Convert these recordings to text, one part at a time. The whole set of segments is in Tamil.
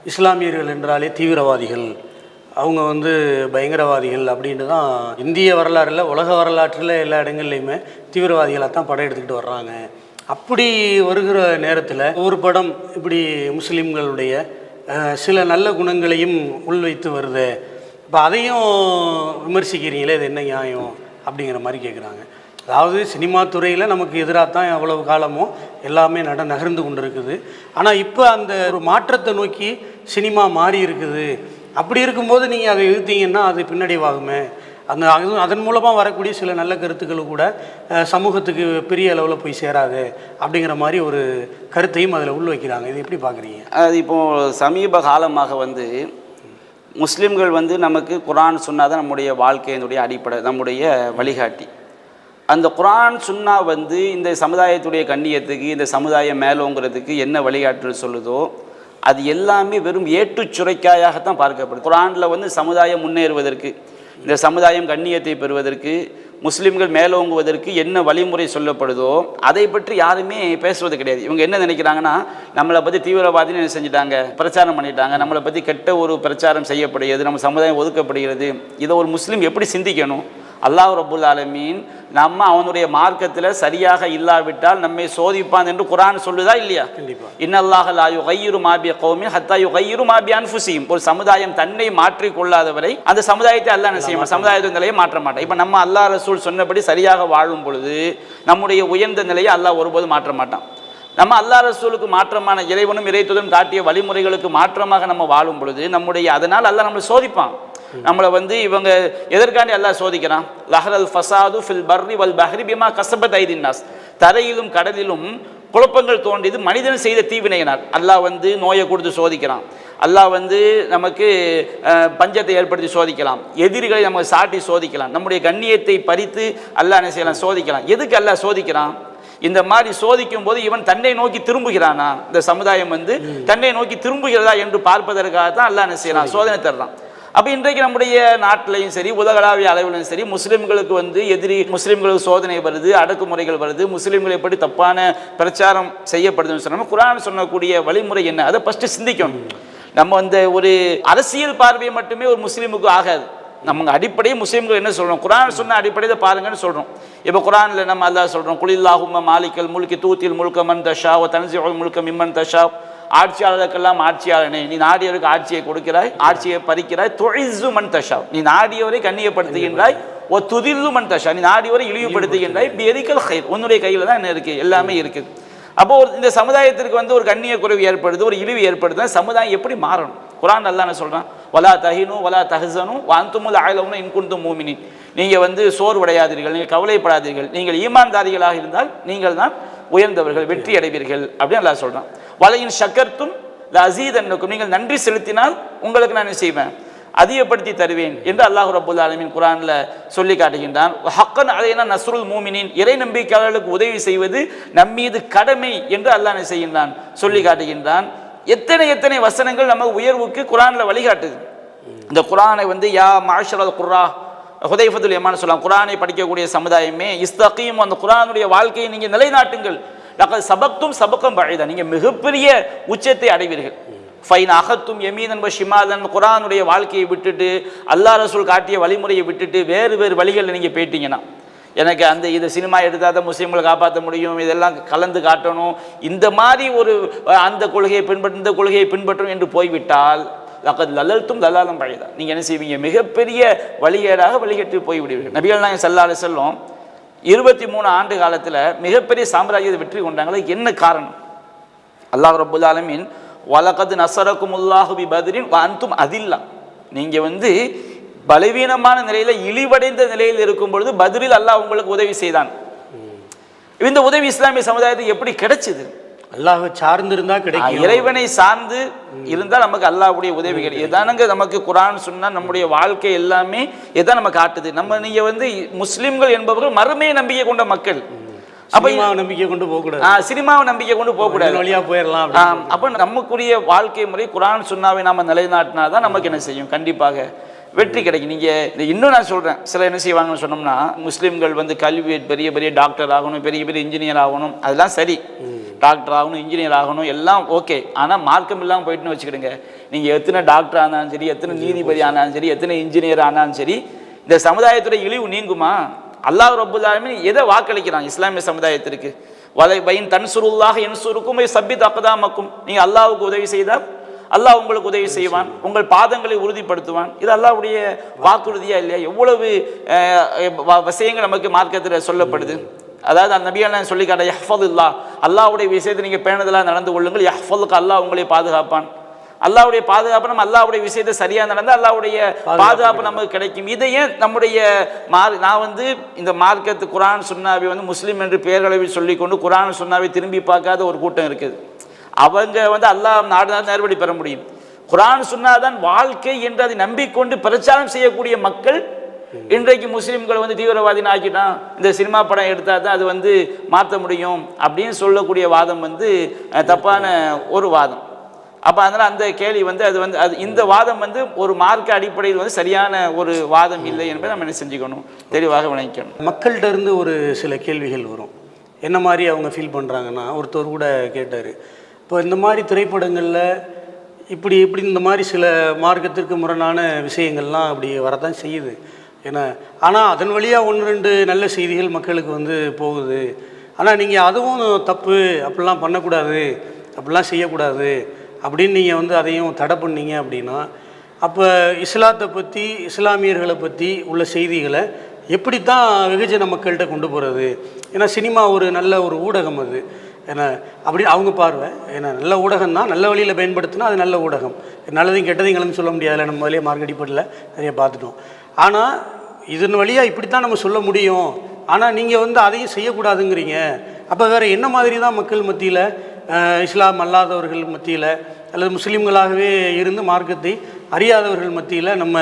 இஸ்லாமியர்கள் என்றாலே தீவிரவாதிகள், அவங்க பயங்கரவாதிகள் அப்படின்ட்டு தான் இந்திய வரலாற்றில், உலக வரலாற்றில் எல்லா இடங்கள்லையுமே தீவிரவாதிகளாக தான் படம் எடுத்துக்கிட்டு வர்றாங்க. அப்படி வருகிற நேரத்தில் ஒரு படம் இப்படி முஸ்லீம்களுடைய சில நல்ல குணங்களையும் உள்வைத்து வருது, இப்போ அதையும் விமர்சிக்கிறீங்களே, இது என்ன நியாயம் அப்படிங்கிற மாதிரி கேட்குறாங்க. அதாவது சினிமா துறையில் நமக்கு எதிராக தான் அவ்வளவு காலமும் எல்லாமே நகர்ந்து கொண்டு இருக்குது. ஆனால் இப்போ அந்த ஒரு மாற்றத்தை நோக்கி சினிமா மாறி இருக்குது. அப்படி இருக்கும்போது நீங்கள் அதை எழுத்தீங்கன்னா அது பின்னடைவாகுமே, அதன் மூலமாக வரக்கூடிய சில நல்ல கருத்துக்கள் கூட சமூகத்துக்கு பெரிய அளவில் போய் சேராது அப்படிங்கிற மாதிரி ஒரு கருத்தையும் அதில் உள்வைக்கிறாங்க. இது எப்படி பார்க்குறீங்க? அது இப்போது சமீப காலமாக முஸ்லீம்கள் நமக்கு குர்ஆன் சுன்னா தான் நம்முடைய வாழ்க்கையினுடைய அடிப்படை, நம்முடைய வழிகாட்டி. அந்த குர்ஆன் சுன்னா இந்த சமுதாயத்துடைய கண்ணியத்துக்கு, இந்த சமுதாயம் மேலோங்கிறதுக்கு என்ன வழிகாட்டுன்னு சொல்லுதோ அது எல்லாமே வெறும் ஏட்டுச் சுரைக்காயாகத்தான் பார்க்கப்படுது. குர்ஆனில் சமுதாயம் முன்னேறுவதற்கு, இந்த சமுதாயம் கண்ணியத்தை பெறுவதற்கு, முஸ்லீம்கள் மேலோங்குவதற்கு என்ன வழிமுறை சொல்லப்படுதோ அதை பற்றி யாருமே பேசுவது கிடையாது. இவங்க என்ன நினைக்கிறாங்கன்னா, நம்மளை பற்றி தீவிரவாதின்னு என்ன செஞ்சுட்டாங்க, பிரச்சாரம் பண்ணிட்டாங்க, நம்மளை பற்றி கெட்ட ஒரு பிரச்சாரம் செய்யப்படுகிறது, நம்ம சமுதாயம் ஒதுக்கப்படுகிறது. இதை ஒரு முஸ்லீம் எப்படி சிந்திக்கணும்? அல்லாஹ் ரப்புல் ஆலமீன் நம்ம அவனுடைய மார்க்கத்தில் சரியாக இல்லாவிட்டால் நம்மை சோதிப்பான் என்று குர்ஆன் சொல்லுதா இல்லையா? இன்னல்லாஹ லா யுகையிரு மா பி கௌமின் ஹத்தா யுகையிரு மா பி அன்ஃபுஸிஹிம். ஒரு சமுதாயம் தன்னை மாற்றிக் கொள்ளாதவரை அந்த சமுதாயத்தை அல்லாஹ் என்ன செய்யும்? சமுதாயத்தின் நிலையை மாற்ற மாட்டான். இப்போ நம்ம அல்லாஹ் ரசூல் சொன்னபடி சரியாக வாழும் பொழுது நம்முடைய உயர்ந்த நிலையை அல்லாஹ் ஒருபோதும் மாற்ற மாட்டான். நம்ம அல்லாஹ் ரசூலுக்கு மாற்றமான இறைவனும் இறைத்துவனும் காட்டிய வழிமுறைகளுக்கு மாற்றமாக நம்ம வாழும் பொழுது அதனால் அல்லாஹ் நம்மளை சோதிப்பான். நம்மளை இவங்க எதற்காண்டி அல்லாஹ் சோதிக்கிறான்? லஹரல் ஃபசாது ஃபில் பர்ரி வல் பஹ்ரி பிமா கஸபத் ஐதின் நாஸ். தரையிலும் கடலிலும் குழப்பங்கள் தோன்றியது மனிதன் செய்த தீவினையினார். அல்லாஹ் நோயை கொடுத்து சோதிக்கிறான். அல்லாஹ் நமக்கு பஞ்சத்தை ஏற்படுத்தி சோதிக்கலாம், எதிரிகளை நமக்கு சாட்டி சோதிக்கலாம், நம்முடைய கண்ணியத்தை பறித்து அல்லாஹ் என்ன செய்யலாம்? சோதிக்கலாம். எதுக்கு அல்லாஹ் சோதிக்கிறான்? இந்த மாதிரி சோதிக்கும் போது இவன் தன்னை நோக்கி திரும்புகிறானா, இந்த சமுதாயம் தன்னை நோக்கி திரும்புகிறதா என்று பார்ப்பதற்காக தான் அல்லாஹ் என்ன செய்யலாம்? சோதனை தர்றான். அப்போ இன்றைக்கு நம்முடைய நாட்டிலையும் சரி, உலகளாவிய அளவிலும் சரி, முஸ்லீம்களுக்கு எதிரி முஸ்லீம்களுக்கு சோதனை வருது, அடக்குமுறைகள் வருது, முஸ்லீம்களை எப்படி தப்பான பிரச்சாரம் செய்யப்படுதுன்னு சொன்னோம். குர்ஆன் சொல்லக்கூடிய வழிமுறை என்ன, அதை ஃபஸ்ட்டு சிந்திக்கணும். நம்ம ஒரு அரசியல் பார்வையை மட்டுமே ஒரு முஸ்லீமுக்கு ஆகாது. நம்ம அடிப்படையே முஸ்லீம்கள் என்ன சொல்கிறோம்? குர்ஆன் சொன்ன அடிப்படையை பாருங்கன்னு சொல்கிறோம். இப்போ குர்ஆனில் நம்ம அல்லாஹ் சொல்கிறோம், குலில்லாஹும்ம மாலிக்கல் முல்கி தூத்தில் முல்க மன் தஷா வ தன்ஸிஉல் முல்க மிம்மன் தஷா. ஆட்சியாளருக்கெல்லாம் ஆட்சியாளனே, நீ நாடியவருக்கு ஆட்சியை கொடுக்கிறாய், ஆட்சியை பறிக்கிறாய். துஇஸ்ஸு மன் தஷா, நீ நாடியவரை கண்ணியப்படுத்துகின்றாய். ஒ துதில்லு மன் தஷா, நீ நாடியவரை இழிவுபடுத்துகின்றாய். பியதிக்கல் கைர், உன்னுடைய கையில் தான் என்ன இருக்குது? எல்லாமே இருக்குது. அப்போ இந்த சமுதாயத்திற்கு ஒரு கண்ணிய குறைவு ஏற்படுது, ஒரு இழிவு ஏற்படுது. சமுதாயம் எப்படி மாறணும்? குர்ஆன் அல்லாஹ் என்ன சொல்கிறான்? வலா தஹினு வலா தஹ்சனு வ அன்துமுல் அஅலவுன இன் குன்தும் மூமினீன். நீங்கள் சோர்வடையாதீர்கள், நீங்கள் கவலைப்படாதீர்கள், நீங்கள் ஈமான்தாரிகளாக இருந்தால் நீங்கள் தான் உயர்ந்தவர்கள், வெற்றி அடைவீர்கள் அப்படின்னு அல்லாஹ் சொல்கிறான். வலையின் ஷக்கர்த்தும் லஅஸீதன்னக்கும், நீங்கள் நன்றி செலுத்தினால் உங்களுக்கு நான் என்ன செய்வேன்? அதிகப்படுத்தி தருவேன் என்று அல்லாஹ் ரப்புல் ஆலமீன் குர்ஆனில் சொல்லி காட்டுகின்றான். ஹக்கன் அலைனா நஸ்ருல் மூமினின், இறை நம்பிக்கையாளர்களுக்கு உதவி செய்வது நம்மீது கடமை என்று அல்லாஹ் என்ன செய்கின்றான்? சொல்லி காட்டுகின்றான். எத்தனை எத்தனை வசனங்கள் நம்ம உயர்வுக்கு குர்ஆனில் வழிகாட்டுது. இந்த குர்ஆனை யா மாஷரல் குர்ரா, ஹுதைஃபத்துல் யமான் சொல்லலாம், குர்ஆனை படிக்கக்கூடிய சமுதாயமே இஸ்தகீம், அந்த குர்ஆனுடைய வாழ்க்கையை நீங்கள் நிலைநாட்டுங்கள். லகத் சபக்தும் சபக்கம் பஈதா, நீங்கள் மிகப்பெரிய உச்சத்தை அடைவீர்கள். ஃபைன் அகத்தும் யமீனன் வ ஷிமாலன், குர்ஆனுடைய வாழ்க்கையை விட்டுட்டு, அல்லாஹ் ரசூல் காட்டிய வழிமுறையை விட்டுட்டு வேறு வேறு வழிகளில் நீங்கள் போயிட்டீங்கன்னா, எனக்கு இது சினிமா எடுத்தால் தான் முஸ்லீம்களை காப்பாற்ற முடியும், இதெல்லாம் கலந்து காட்டணும், இந்த மாதிரி அந்த கொள்கையை பின்பற்றும், இந்த கொள்கையை பின்பற்றும் என்று போய்விட்டால் லகத் லலல்தும் லலாலம் பஈதா, நீங்கள் என்ன செய்வீங்க? மிகப்பெரிய வழிகேடாக வழிகட்டு போய்விடுவீர்கள். நபிகள் நாயகம் ஸல்லல்லாஹு அலைஹி வஸல்லம் 23 ஆண்டு காலத்தில் மிகப்பெரிய சாம்ராஜ்யத்தை வெற்றி கொண்டாங்களே, என்ன காரணம்? அல்லாஹ் ரப்புல் ஆலமீன் வலகத் நஸரகுமுல்லாஹு பி பத்ரின் வ அன்தும் அதில்லா, நீங்கள் பலவீனமான நிலையில், இழிவடைந்த நிலையில் இருக்கும் பொழுது பத்ரில் அல்லாஹ் உங்களுக்கு உதவி செய்தான். இந்த உதவி இஸ்லாமிய சமுதாயத்துக்கு எப்படி கிடைச்சது? அல்லாஹ்வை சார்ந்து இருந்தால் கிடைக்கும். இறைவனை சார்ந்து இருந்தால் நமக்கு அல்லாஹ்வுடைய உதவி கிடைக்கும். இதானங்க நமக்கு குர்ஆன் சொன்னா நம்முடைய வாழ்க்கை எல்லாமே இதான் நம்ம காட்டுது. நீங்கள் முஸ்லிம்கள் என்பவர்கள் மறுமையை நம்பிக்கை கொண்ட மக்கள். அப்போ நம்பிக்கை கொண்டு போகக்கூடாது, சினிமாவை நம்பிக்கை கொண்டு போகக்கூடாது, வழியாக போயிடலாம். அப்போ நமக்குரிய வாழ்க்கை முறை குர்ஆன் சுன்னாவை நாம் நிலைநாட்டினா தான் நமக்கு என்ன செய்யும்? கண்டிப்பாக வெற்றி கிடைக்கும். நீங்கள் இன்னும் நான் சொல்கிறேன், சில என்ன செய்வாங்கன்னு சொன்னோம்னா, முஸ்லீம்கள் கல்வி பெரிய பெரிய டாக்டர் ஆகணும், பெரிய பெரிய இன்ஜினியர் ஆகணும், அதெல்லாம் சரி. டாக்டர் ஆகணும், இன்ஜினியர் ஆகணும், எல்லாம் ஓகே. ஆனால் மார்க்கம் இல்லாமல் போயிட்டுன்னு வச்சுக்கிடுங்க, நீங்கள் எத்தனை டாக்டர் ஆனாலும் சரி, எத்தனை நீதிபதி ஆனாலும் சரி, எத்தனை இன்ஜினியர் ஆனாலும் சரி, இந்த சமுதாயத்துடைய இழிவு நீங்குமா? அல்லாஹ் ரப்புல் ஆலமீன் எதை வாக்களிக்கிறான் இஸ்லாமிய சமுதாயத்திற்கு? வயின் தன்சுருல்லாஹ் என்சுருக்கும் சப்பித் அக்தாமக்கும், நீங்கள் அல்லாஹ்வுக்கு உதவி செய்தால் அல்லாஹ் உங்களுக்கு உதவி செய்வான், உங்கள் பாதங்களை உறுதிப்படுத்துவான். இது அல்லாஹ்வுடைய வாக்குறுதியா இல்லையா? எவ்வளவு விஷயங்கள் நமக்கு மார்க்கத்தில் சொல்லப்படுது. அதாவது அந்த நபியெல்லாம் சொல்லி காட்ட யஹ்ஃபதுல்லாஹ், அல்லாஹ்வுடைய விஷயத்தை நீங்கள் பேணுதலாக நடந்து கொள்ளுங்கள், யஹ்ஃபதுக்கு, அல்லாஹ் உங்களை பாதுகாப்பான். அல்லாஹ்வுடைய பாதுகாப்பு, நம்ம அல்லாஹ்வுடைய விஷயத்தை சரியாக நடந்தால் அல்லாஹ்வுடைய பாதுகாப்பு நமக்கு கிடைக்கும். இதையே நம்முடைய நான் வந்து இந்த மார்க்கத்து குர்ஆன் சுன்னாவை வந்து முஸ்லீம் என்று பெயர்களவில் சொல்லிக்கொண்டு குர்ஆன் சுன்னாவை திரும்பி பார்க்காத ஒரு கூட்டம் இருக்குது. அவங்க வந்து அல்லாஹ் நாடுதான் நேர்வழி பெற முடியும். குர்ஆன் சுன்னாதான் வாழ்க்கை என்று அதை நம்பிக்கொண்டு பிரச்சாரம் செய்யக்கூடிய மக்கள் இன்றைக்கு முஸ்லீம்கள் வந்து தீவிரவாதின்னு ஆக்கிட்டான், இந்த சினிமா படம் எடுத்தால் தான் அது வந்து மாற்ற முடியும் அப்படின்னு சொல்லக்கூடிய வாதம் வந்து தப்பான ஒரு வாதம். அப்போ அதனால் அந்த கேள்வி வந்து அது இந்த வாதம் வந்து ஒரு மார்க்க அடிப்படையில் வந்து சரியான ஒரு வாதம் இல்லை என்பதை நம்ம என்ன செஞ்சுக்கணும், தெளிவாக விளங்கிக்கணும். மக்கள்கிட்ட இருந்து ஒரு சில கேள்விகள் வரும். என்ன மாதிரி அவங்க ஃபீல் பண்ணுறாங்கன்னா, ஒருத்தர் கூட கேட்டார், இப்போ இந்த மாதிரி திரைப்படங்களில் இப்படி இந்த மாதிரி சில மார்க்கத்திற்கு முரணான விஷயங்கள்லாம் அப்படி வரத்தான் செய்யுது. ஏன்னா ஆனால் அதன் வழியாக 1-2 நல்ல செய்திகள் மக்களுக்கு வந்து போகுது. ஆனால் நீங்கள் அதுவும் தப்பு, அப்படிலாம் பண்ணக்கூடாது, அப்படிலாம் செய்யக்கூடாது அப்படின்னு நீங்கள் வந்து அதையும் தடை பண்ணீங்க அப்படின்னா, அப்போ இஸ்லாத்தை பற்றி, இஸ்லாமியர்களை பற்றி உள்ள செய்திகளை எப்படித்தான் வெகுஜன மக்கள்கிட்ட கொண்டு போகிறது? ஏன்னா சினிமா ஒரு நல்ல ஒரு ஊடகம் அது. ஏன்னா அப்படி அவங்க பார்வை, ஏன்னா நல்ல ஊடகம் தான், நல்ல வழியில் பயன்படுத்தினா அது நல்ல ஊடகம். நல்லதையும் கெட்டதையும் கலந்து சொல்ல முடியாதுல்ல, நம்ம வழியாக மார்க் அடிப்படையில் நிறைய பார்த்துட்டோம். ஆனால் இதன் வழியாக இப்படித்தான் நம்ம சொல்ல முடியும், ஆனால் நீங்கள் வந்து அதையும் செய்யக்கூடாதுங்கிறீங்க. அப்போ வேறு என்ன மாதிரி தான் மக்கள் மத்தியில், இஸ்லாம் அல்லாதவர்கள் மத்தியில் அல்லது முஸ்லீம்களாகவே இருந்து மார்க்கத்தை அறியாதவர்கள் மத்தியில் நம்ம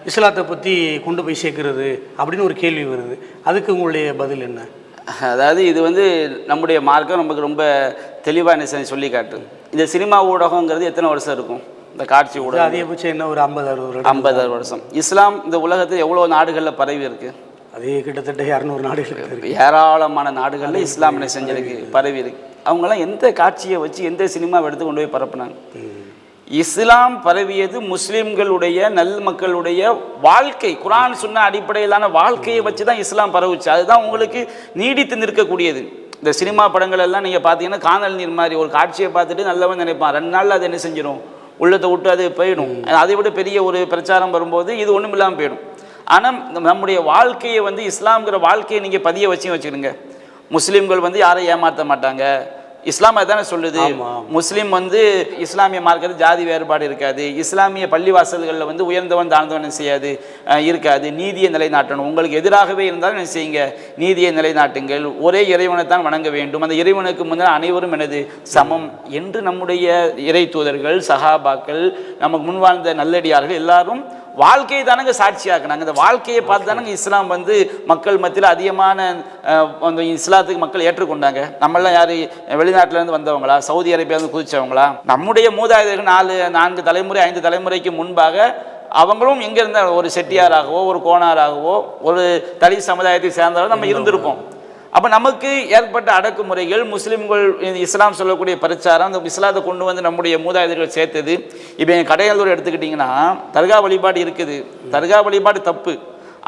இஸ்லாத்தை பற்றி கொண்டு போய் சேர்க்கறது அப்படின்னு ஒரு கேள்வி வருது. அதுக்கு உங்களுடைய பதில் என்ன? அதாவது இது வந்து நம்முடைய மார்க்கம் நமக்கு ரொம்ப தெளிவாக என்ன சொல்லி காட்டுது. இந்த சினிமா ஊடகங்கிறது எத்தனை வருஷம் இருக்கும்? இந்த காட்சி ஊடகம் அதிகபட்சம் என்ன ஒரு 50-60 வருஷம். இஸ்லாம் இந்த உலகத்தில் எவ்வளோ நாடுகளில் பரவி இருக்குது? அதே கிட்டத்தட்ட 200 நாடுகள் இருக்குது. ஏராளமான நாடுகளில் இஸ்லாம் என்ன செஞ்சிருக்கு, பரவி இருக்கு. அவங்களாம் எந்த காட்சியை வச்சு எந்த சினிமாவை எடுத்து கொண்டு போய் பரப்புனாங்க? இஸ்லாம் பரவியது முஸ்லீம்களுடைய நல் மக்களுடைய வாழ்க்கை, குர்ஆன் சொன்ன அடிப்படையிலான வாழ்க்கையை வச்சு தான் இஸ்லாம் பரவுச்சு. அதுதான் உங்களுக்கு நீடித்து நிற்கக்கூடியது. இந்த சினிமா படங்கள் எல்லாம் நீங்கள் பார்த்தீங்கன்னா காணல் நீர் மாதிரி, ஒரு காட்சியை பார்த்துட்டு நல்லவன் நினைப்பான், 2 நாளில் அது என்ன செஞ்சிடும், உள்ளத்தை விட்டு அது போயிடும். அதை விட பெரிய ஒரு பிரச்சாரம் வரும்போது இது ஒன்றும் இல்லாமல் போயிடும். ஆனால் நம்முடைய வாழ்க்கையை வந்து இஸ்லாம்ங்கிற வாழ்க்கையை நீங்கள் பதிய வச்சுக்கிடுங்க. முஸ்லீம்கள் வந்து யாரையும் ஏமாற்ற மாட்டாங்க. இஸ்லாம் அதுதானே சொல்லுது. முஸ்லீம் வந்து இஸ்லாமிய மார்க்கத்தில் ஜாதி வேறுபாடு இருக்காது, இஸ்லாமிய பள்ளிவாசல்களில் வந்து உயர்ந்தவன் தாழ்ந்தவன் செய்யாது இருக்காது, நீதியை நிலைநாட்டணும், உங்களுக்கு எதிராகவே இருந்தாலும் என்ன செய்யுங்க, நீதியை நிலைநாட்டுங்கள், ஒரே இறைவனைத்தான் வணங்க வேண்டும், அந்த இறைவனுக்கு முன்னால் அனைவரும் எனது சமம் என்று நம்முடைய இறை தூதர்கள், சஹாபாக்கள், நமக்கு முன்வாழ்ந்த நல்லடியார்கள் எல்லாரும் வாழ்க்கையை தானங்க சாட்சியாக்குனாங்க. அந்த வாழ்க்கையை பார்த்து தானங்க இஸ்லாம் வந்து மக்கள் மத்தியில் அதிகமான அந்த இஸ்லாத்துக்கு மக்கள் ஏற்றுக்கொண்டாங்க. நம்மளாம் யார் வெளிநாட்டிலேருந்து வந்தவங்களா, சவுதி அரேபியாவிலேருந்து குதிச்சவங்களா? நம்முடைய மூதாதையர்கள் 4 தலைமுறை 5 தலைமுறைக்கு முன்பாக அவங்களும் எங்கே இருந்தால் ஒரு செட்டியாராகவோ ஒரு கோணாராகவோ ஒரு தலித் சமுதாயத்தை சேர்ந்தாலும் நம்ம இருந்திருப்போம். அப்போ நமக்கு ஏற்பட்ட அடக்குமுறைகள், முஸ்லீம்கள் இஸ்லாம் சொல்லக்கூடிய பிரச்சாரம், அந்த இஸ்லாத்தை கொண்டு வந்து நம்முடைய மூதாதையர்கள் சேர்த்தது. இப்போ என் கடையலூர் எடுத்துக்கிட்டிங்கன்னா தர்கா வழிபாடு இருக்குது, தர்கா வழிபாடு தப்பு.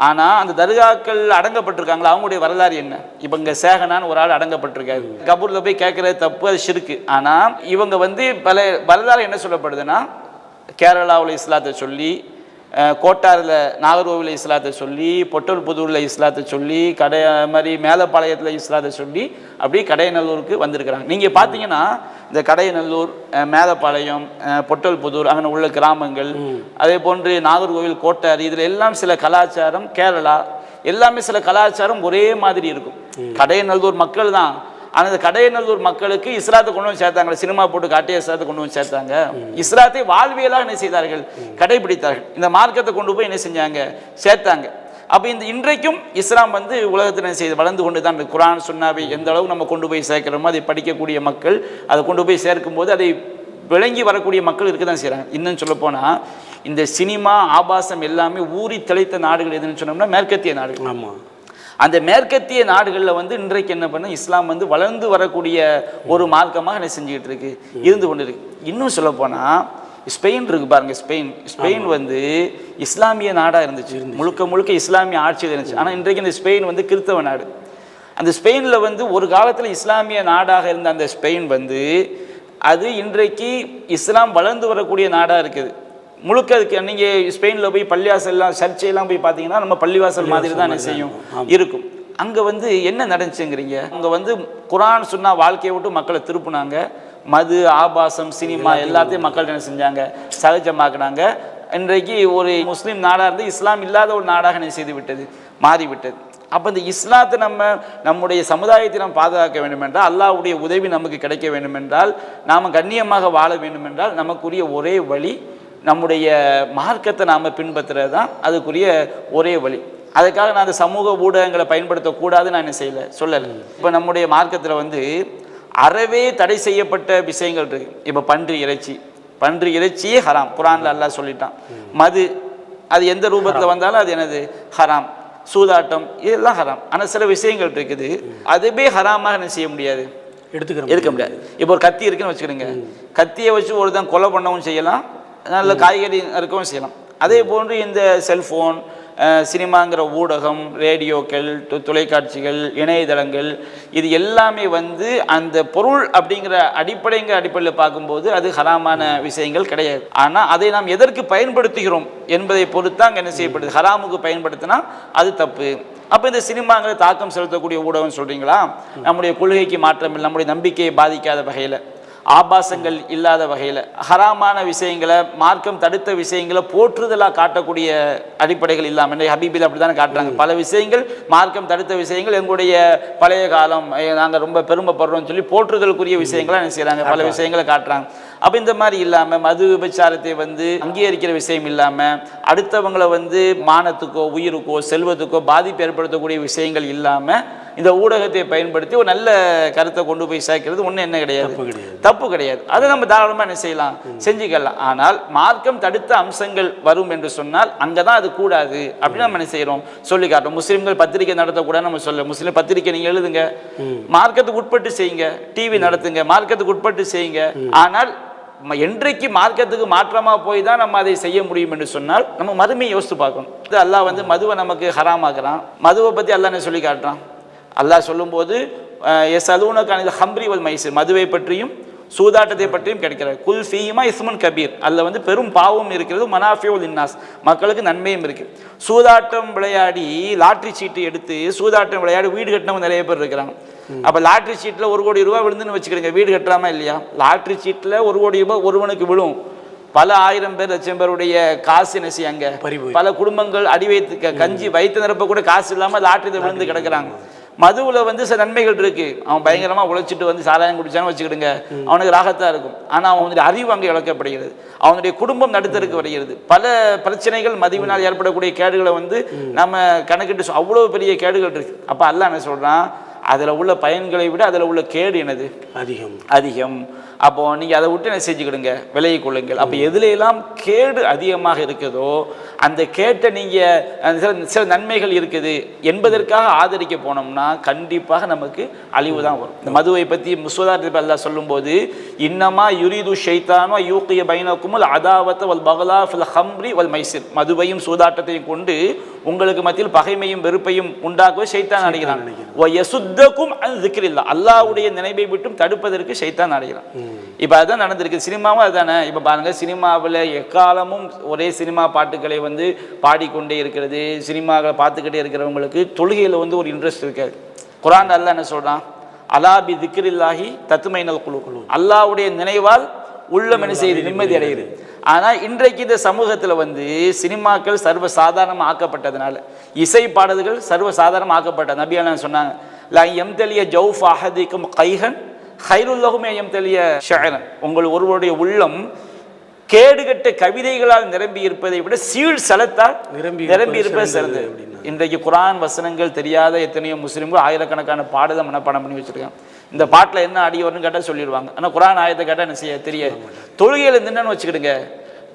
ஆனால் அந்த தர்காக்கள் அடங்கப்பட்டிருக்காங்களா, அவங்களுடைய வரலாறு என்ன? இப்போ இங்கே சேகனான்னு ஒரு ஆள் அடங்கப்பட்டிருக்காரு, கபூரில் போய் கேட்குறது தப்பு, அது ஷிர்க்கு. ஆனால் இவங்க வந்து பல வரலாறு என்ன சொல்லப்படுதுன்னா, கேரளாவில் இஸ்லாத்தை சொல்லி, கோட்டாரில் நாகர்கோவில் இஸ்லாத்தை சொல்லி, பொட்டல்புதூரில் இஸ்லாத்தை சொல்லி, மாதிரி மேலப்பாளையத்தில் இஸ்லாத்தை சொல்லி அப்படி கடையநல்லூருக்கு வந்திருக்கிறாங்க. நீங்கள் பார்த்தீங்கன்னா இந்த கடையநல்லூர், மேலப்பாளையம், பொட்டல்புதூர் அங்கே உள்ள கிராமங்கள், அதே போன்று நாகர்கோவில், கோட்டாரி, இதில் எல்லாம் சில கலாச்சாரம், கேரளா எல்லாமே சில கலாச்சாரம் ஒரே மாதிரி இருக்கும். கடையநல்லூர் மக்கள் தான், ஆனால் இந்த கடையநல்லூர் மக்களுக்கு இஸ்லாத்தை கொண்டு வந்து சேர்த்தாங்க. சினிமா போட்டு காட்டிய இஸ்லாத்தை கொண்டு வந்து சேர்த்தாங்க. இஸ்லாத்தை வாழ்வியலாக என்ன செய்தார்கள், கடைபிடித்தார்கள். இந்த மார்க்கத்தை கொண்டு போய் என்ன செஞ்சாங்க, சேர்த்தாங்க. அப்போ இன்றைக்கும் இஸ்லாம் வந்து உலகத்தில் என்ன செய்து வளர்ந்து கொண்டு தான். குர்ஆன் சுன்னாவை எந்த அளவு நம்ம கொண்டு போய் சேர்க்கிறோமோ அதை படிக்கக்கூடிய மக்கள், அதை கொண்டு போய் சேர்க்கும் போது அதை விளங்கி வரக்கூடிய மக்கள் இருக்க தான் செய்கிறாங்க. இன்னும் சொல்லப்போனால் இந்த சினிமா ஆபாசம் எல்லாமே ஊறி திளைத்த நாடுகள் எதுன்னு சொன்னோம்னா மேற்கத்திய நாடுகள். ஆமாம். அந்த மேற்கத்திய நாடுகளில் வந்து இன்றைக்கு என்ன பண்ண இஸ்லாம் வந்து வளர்ந்து வரக்கூடிய ஒரு மார்க்கமாக என்ன செஞ்சுக்கிட்டு இருக்கு, இருந்து கொண்டு இருக்கு. இன்னும் சொல்ல போனால் ஸ்பெயின் இருக்கு பாருங்க, ஸ்பெயின் வந்து இஸ்லாமிய நாடாக இருந்துச்சு, முழுக்க முழுக்க இஸ்லாமிய ஆட்சியில் இருந்துச்சு. ஆனால் இன்றைக்கு இந்த ஸ்பெயின் வந்து கிறிஸ்தவ நாடு. அந்த ஸ்பெயினில் வந்து ஒரு காலத்தில் இஸ்லாமிய நாடாக இருந்த அந்த ஸ்பெயின் வந்து அது இன்றைக்கு இஸ்லாம் வளர்ந்து வரக்கூடிய நாடாக இருக்குது. முழுக்க அதுக்கு நீங்கள் ஸ்பெயினில் போய் பள்ளிவாசல்லாம் சர்ச்சையெல்லாம் போய் பார்த்தீங்கன்னா நம்ம பள்ளிவாசல் மாதிரி தான் என்ன செய்யும் இருக்கும். அங்கே வந்து என்ன நடந்துச்சுங்கிறீங்க, அங்கே வந்து குர்ஆன் சுன்னா வாழ்க்கையை விட்டு மக்களை திருப்புனாங்க. மது, ஆபாசம், சினிமா எல்லாத்தையும் மக்கள் என்ன செஞ்சாங்க, சகஜமாக்குனாங்க. இன்றைக்கு ஒரு முஸ்லீம் நாடாக இருந்து இஸ்லாம் இல்லாத ஒரு நாடாக என்ன செய்து விட்டது, மாறிவிட்டது. அப்போ இந்த இஸ்லாத்தை நம்முடைய சமுதாயத்தை நாம் பாதுகாக்க வேண்டும் என்றால், அல்லாஹ்வுடைய உதவி நமக்கு கிடைக்க வேண்டும் என்றால், நாம் கண்ணியமாக வாழ வேண்டும் என்றால், நமக்குரிய ஒரே வழி நம்முடைய மார்க்கத்தை நாம் பின்பற்றுறது தான் அதுக்குரிய ஒரே வழி. அதுக்காக நான் அந்த சமூக ஊடகங்களை பயன்படுத்தக்கூடாதுன்னு நான் என்ன சொல்லலை. இப்போ நம்முடைய மார்க்கத்தில் வந்து அறவே தடை செய்யப்பட்ட விஷயங்கள் இருக்கு. இப்போ பன்றி இறைச்சியே ஹராம், குர்ஆன்ல அல்லாஹ் சொல்லிட்டான். மது அது எந்த ரூபத்தில் வந்தாலும் அது என்னது ஹராம். சூதாட்டம் இதெல்லாம் ஹராம். ஆனால் சில விஷயங்கள் இருக்குது அதுவே ஹராமாக என்ன செய்ய முடியாது, எடுக்க முடியாது. இப்போ ஒரு கத்தி இருக்குன்னு வச்சுக்கிடுங்க, கத்தியை வச்சு ஒருத்தன் கொலை பண்ணவும் செய்யலாம், நல்ல காய்கறி அறுக்கவும் செய்யலாம். அதே போன்று இந்த செல்ஃபோன், சினிமாங்கிற ஊடகம், ரேடியோக்கள், தொலைக்காட்சிகள், இணையதளங்கள், இது எல்லாமே வந்து அந்த பொருள் அப்படிங்கிற அடிப்படையில் பார்க்கும்போது அது ஹராமான விஷயங்கள் கிடையாது. ஆனால் அதை நாம் எதற்கு பயன்படுத்துகிறோம் என்பதை பொறுத்து அங்கே என்ன செய்யப்படுது, ஹராமுக்கு பயன்படுத்தினா அது தப்பு. அப்போ இந்த சினிமாங்கிற தாக்கம் செலுத்தக்கூடிய ஊடகம் சொல்கிறீங்களா, நம்முடைய கொள்கைக்கு மாற்றம் இல்லை, நம்முடைய நம்பிக்கையை பாதிக்காத வகையில், ஆபாசங்கள் இல்லாத வகையில், ஹராமான விஷயங்களை, மார்க்கம் தடுத்த விஷயங்களை போற்றுதலாக காட்டக்கூடிய அடிப்படைகள் இல்லாமல், ஹபீபில் அப்படி தானே காட்டுறாங்க. பல விஷயங்கள் மார்க்கம் தடுத்த விஷயங்கள் எங்களுடைய பழைய காலம், நாங்கள் ரொம்ப பெருமைப்படுறோம்னு சொல்லி போற்றுதலுக்குரிய விஷயங்களை என்ன செய்கிறாங்க, பல விஷயங்களை காட்டுறாங்க. அப்போ இந்த மாதிரி இல்லாமல் மது விபச்சாரத்தை வந்து அங்கீகரிக்கிற விஷயம் இல்லாமல், அடுத்தவங்களை வந்து மானத்துக்கோ உயிருக்கோ செல்வத்துக்கோ பாதிப்பு ஏற்படுத்தக்கூடிய விஷயங்கள் இல்லாமல் இந்த ஊடகத்தை பயன்படுத்தி ஒரு நல்ல கருத்தை கொண்டு போய் சேர்க்கிறது ஒன்றும் என்ன கிடையாது, தப்பு கிடையாது. அதை நம்ம தாராளமாக என்ன செய்யலாம், செஞ்சுக்கலாம். ஆனால் மார்க்கம் தடுத்த அம்சங்கள் வரும் என்று சொன்னால் அங்கே தான் அது கூடாது அப்படின்னு நம்ம என்ன செய்கிறோம், சொல்லி காட்டுறோம். முஸ்லீம்கள் பத்திரிகை நடத்தக்கூடாது நம்ம சொல்ல, முஸ்லீம் பத்திரிகை நீங்கள் எழுதுங்க, மார்க்கத்துக்கு உட்பட்டு செய்யுங்க, டிவி நடத்துங்க, மார்க்கத்துக்கு உட்பட்டு செய்யுங்க. ஆனால் என்றைக்கு மார்க்கத்துக்கு மாற்றமாக போய் தான் நம்ம அதை செய்ய முடியும் என்று சொன்னால் நம்ம மறுமையை யோசித்து பார்க்கணும். அல்லாஹ் வந்து மதுவை நமக்கு ஹராமாக்குறான். மதுவை பற்றி அல்லாஹ் என்ன சொல்லி காட்டுறான், அல்லாஹ் சொல்லும்போது யஸ்அலூனக ஹம்ரி வல் மைசிர், மதுவை பற்றியும் சூதாட்டத்தை பற்றியும் கிடைக்கிறது. குல் ஃபீமா இஸ்முன் கபீர், அதில் வந்து பெரும் பாவம் இருக்கிறது, மனாஃபியு லின்னாஸ், மக்களுக்கு நன்மையும் இருக்குது. சூதாட்டம் விளையாடி லாட்ரி சீட்டு எடுத்து சூதாட்டம் விளையாடி வீடு கட்டினவங்க நிறைய பேர் இருக்கிறாங்க. அப்போ லாட்ரி சீட்டில் 1 கோடி ரூபா விழுந்துன்னு வச்சுக்கிறீங்க, வீடு கட்டுறாமா இல்லையா? லாட்ரி சீட்டில் 1 கோடி ரூபாய் ஒருவனுக்கு விழும், பல ஆயிரம் பேர் லட்சம் பேருடைய காசு என்ன செய்யாங்க, பல குடும்பங்கள் அடி வைத்து கஞ்சி வயிற்று நிரப்ப கூட காசு இல்லாமல் லாட்ரியில் விழுந்து கிடக்கிறாங்க. மதுவில் வந்து சில நன்மைகள் இருக்கு, அவன் பயங்கரமாக உழைச்சிட்டு வந்து சாராயம் குடிச்சான்னு வச்சுக்கிடுங்க, அவனுக்கு ராகத்தாக இருக்கும். ஆனால் அவனுடைய அறிவு அங்கே இழக்கப்படுகிறது, அவனுடைய குடும்பம் நடுத்தருக்கு வருகிறது. பல பிரச்சனைகள் மதுவினால் ஏற்படக்கூடிய கேடுகளை வந்து நம்ம கணக்கிட்டு அவ்வளோ பெரிய கேடுகள் இருக்கு. அப்போ அல்லாஹ் என்ன சொல்கிறான், அதில் உள்ள பயன்களை விட அதில் உள்ள கேடு என்னது, அதிகம். அப்போ நீங்கள் அதை விட்டு என்ன செஞ்சுக்கிடுங்க, விலகி கொள்ளுங்கள். அப்போ எதுலாம் கேடு அதிகமாக இருக்குதோ அந்த கேட்டை நீங்கள் சில நன்மைகள் இருக்குது என்பதற்காக ஆதரிக்க போனோம்னா கண்டிப்பாக நமக்கு அழிவு தான் வரும். இந்த மதுவை பற்றி முஸ்வதாரத்தை அல்லாஹ் சொல்லும்போது, இன்னமா யுரீது ஷைத்தானோ யூக்கிய பைனக்குமுல் அதாவத்த வல் பகலா ஃபில் ஹம்ரி வல் மைசிர், மதுவையும் சூதாட்டத்தையும் கொண்டு உங்களுக்கு மத்தியில் பகைமையும் வெறுப்பையும் உண்டாக்குவது ஷைத்தான் அடைகிறான். யசுத்தக்கும் அன் திக்ரில்லாஹ், அல்லாஹ்வுடைய நினைவை விட்டும் தடுப்பதற்கு ஷைத்தான் அடைகிறான். இப்போ அதுதான் நடந்திருக்கு. சினிமாவும் அதுதானே. இப்போ பாருங்கள், சினிமாவில் எக்காலமும் ஒரே சினிமா பாட்டுக்களை வந்து பாடிக்கொண்டே இருக்கிறது, சினிமாவை பார்த்துக்கிட்டே இருக்கிறவங்களுக்கு தொழுகையில் வந்து ஒரு இன்ட்ரெஸ்ட் இருக்காது. குர்ஆன் அல்லாஹ் என்ன சொல்கிறான், அலா பி திக்ரில்லாஹி தத்மைனல் குலூப், அல்லாஹ்வுடைய நினைவால் உள்ளம் என்ன செய்யுது, நிம்மதி அடையுது. ஆனால் இன்றைக்கு இந்த சமூகத்தில் வந்து சினிமாக்கள் சர்வசாதாரணமாக ஆக்கப்பட்டதுனால, இசை பாடல்கள் சர்வசாதாரணமாக ஆக்கப்பட்டது. நபி அல்லாஹ் சொன்னாங்க, லா எம்தலிய ஜௌஃப் அஹதிக்கும் கைஹன் ஹைருல்லஹுமே எம்தலிய ஷஅரன், உங்கள் ஒருவருடைய உள்ளம் கேடுகட்ட கவிதைகளால் நிரம்பி இருப்பதை விட சீழ் சலத்தால் நிரம்பி இருப்பது சிறந்தது. இன்றைக்கு குர்ஆன் வசனங்கள் தெரியாத எத்தனையோ முஸ்லீம்கள் ஆயிரக்கணக்கான பாடலை மனப்பாடம் பண்ணி வச்சிருக்காங்க. இந்த பாட்டில் என்ன அடி வரும்னு கேட்டால் சொல்லிடுவாங்க, ஆனால் குர்ஆன் ஆயத்தை கேட்டால் என்ன செய்ய தெரியாது. தொழுகையில் நின்னு வச்சுக்கிடுங்க,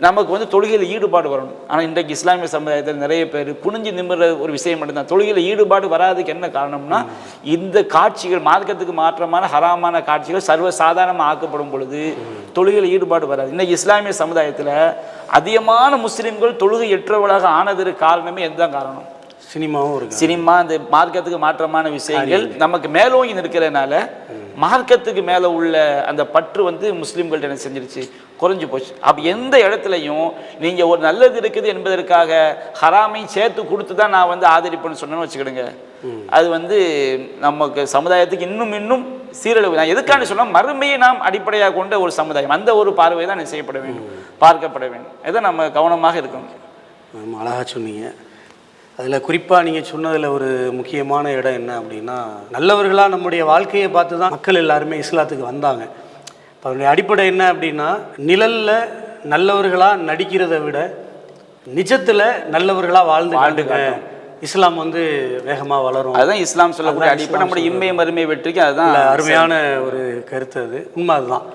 நமக்கு வந்து தொழுகையில் ஈடுபாடு வரணும். ஆனால் இன்றைக்கு இஸ்லாமிய சமுதாயத்தில் நிறைய பேர் குனிஞ்சு நிமிர ஒரு விஷயம் மட்டும்தான். தொழுகையில் ஈடுபாடு வராதுக்கு என்ன காரணம்னா, இந்த காட்சிகள் மார்க்கத்துக்கு மாற்றமான ஹராமான காட்சிகள் சர்வசாதாரணமாக ஆக்கப்படும் பொழுது தொழுகையில் ஈடுபாடு வராது. இன்றைக்கு இஸ்லாமிய சமுதாயத்தில் அதிகமான முஸ்லீம்கள் தொழுகையற்றவர்களாக ஆனதற்கு காரணமே எதுதான் காரணம்? சினிமாவும் இருக்கு. சினிமா, இந்த மார்க்கத்துக்கு மாற்றமான விஷயங்கள் நமக்கு மேலோங்கி நிற்கிறதுனால மார்க்கத்துக்கு மேலே உள்ள அந்த பற்று வந்து முஸ்லீம்கள்ட்ட என்ன செஞ்சிருச்சு, குறைஞ்சி போச்சு. அப்போ எந்த இடத்துலையும் நீங்கள் ஒரு நல்லது இருக்குது என்பதற்காக ஹராமையும் சேர்த்து கொடுத்து தான் நான் வந்து ஆதரிப்பேன்னு சொன்னேன்னு வச்சுக்கிடுங்க, அது வந்து நமக்கு சமுதாயத்துக்கு இன்னும் சீரழிவு. நான் எதுக்காண்டி சொன்னால், மறுமையை நாம் அடிப்படையாக கொண்ட ஒரு சமுதாயம், அந்த ஒரு பார்வை தான் செய்யப்பட வேண்டும், பார்க்கப்பட வேண்டும். இதை நம்ம கவனமாக இருக்கணும். அழகாக சொன்னீங்க. அதில் குறிப்பாக நீங்கள் சொன்னதில் ஒரு முக்கியமான இடம் என்ன அப்படின்னா, நல்லவர்களாக நம்முடைய வாழ்க்கையை பார்த்து தான் மக்கள் எல்லாருமே இஸ்லாத்துக்கு வந்தாங்க. இப்போ அதனுடைய அடிப்படை என்ன அப்படின்னா, நிழலில் நல்லவர்களாக நடிக்கிறத விட நிஜத்தில் நல்லவர்களாக வாழ்ந்துங்க இஸ்லாம் வந்து வேகமாக வளரும். அதுதான் இஸ்லாம் சொல்லக்கூடிய அடிப்படை. நம்முடைய இம்மை மறுமை வெற்றிக்கு அதுதான் அருமையான ஒரு கருத்து. அது உண்மை. அதுதான்.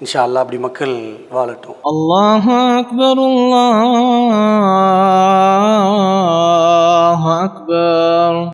இன்ஷா அல்லாஹ் அப்படி மக்கள் வாழட்டும். அல்லாஹு அக்பர், அல்லாஹு அக்பர்.